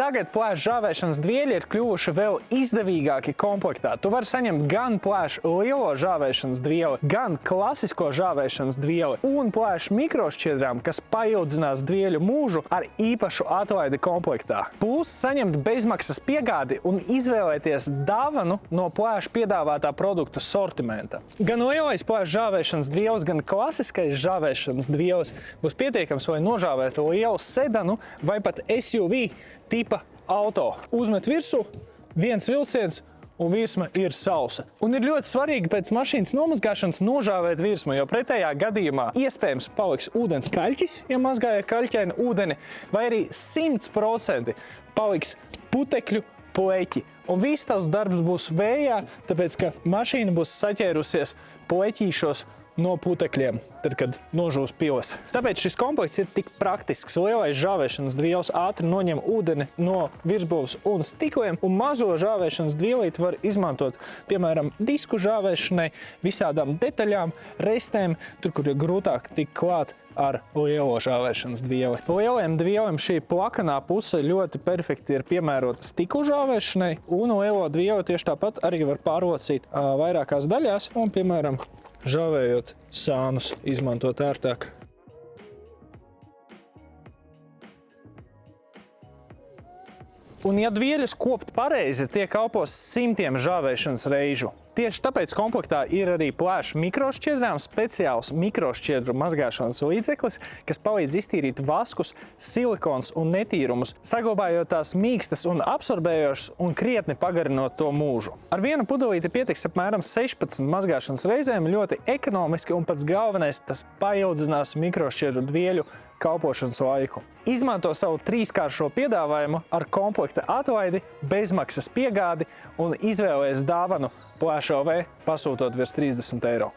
Tagad plēša žāvēšanas dvieļi ir kļuvuši vēl izdevīgāki komplektā. Tu vari saņemt gan plēša lielo žāvēšanas dvieli, gan klasisko žāvēšanas dvieli un plēša mikrošķiedrām, kas paildzinās dvieļu mūžu ar īpašu atlaidi komplektā. Plus saņemt bezmaksas piegādi un izvēlēties dāvanu no plēša piedāvātā produktu sortimenta. Gan lielais plēša žāvēšanas dvielis, gan klasiskais žāvēšanas dvielis būs pietiekams, lai nožāvētu lielu sedanu vai pat SUV tipa auto. Uzmet virsū, viens vilciens un virsma ir sausa. Un ir ļoti svarīgi pēc mašīnas nomazgāšanas nožāvēt virsmu, jo pretējā gadījumā iespējams paliks ūdens kaļķis, ja mazgāja kaļķainu ūdeni, vai arī 100% paliks putekļu pleķi. Un viss tavs darbs būs vējā, tāpēc, ka mašīna būs saķērusies pleķīšos no putekļiem, tad, kad nožūs pilas. Tāpēc šis komplekts ir tik praktisks. Lielais žāvēšanas dvielis ātri noņem ūdeni no virsbūves un stikliem, un mazo žāvēšanas dvielīti var izmantot, piemēram, disku žāvēšanai, visādām detaļām, restēm, tur, kur ir grūtāk tikt klāt ar lielo žāvēšanas dvieli. Lieliem dvielim šī plakanā puse ļoti perfekti ir piemērota stikla žāvēšanai, un lielo dvieli tieši tāpat arī var pārlocīt vairākās daļās, un, piemēram, žāvējot sānus izmantot ērtāk. Un ja dvieļus kopt pareizi, tie kalpos simtiem žāvēšanas reižu. Tieši tāpēc komplektā ir arī plēša mikrošķiedrām speciāls mikrošķiedru mazgāšanas līdzeklis, kas palīdz iztīrīt vaskus, silikons un netīrumus, saglabājot tās mīkstas un absorbējošas un krietni pagarinot to mūžu. Ar vienu pudelīti pietiks apmēram 16 mazgāšanas reizēm, ļoti ekonomiski, un pats galvenais, tas paildzinās mikrošķiedru dvieļu kalpošanas laiku. Izmanto savu 3-kāršo piedāvājumu ar komplekta atlaidi, bezmaksas piegādi un izvēlējies dāvanu Plēša LV, pasūtot virs 30 eiro.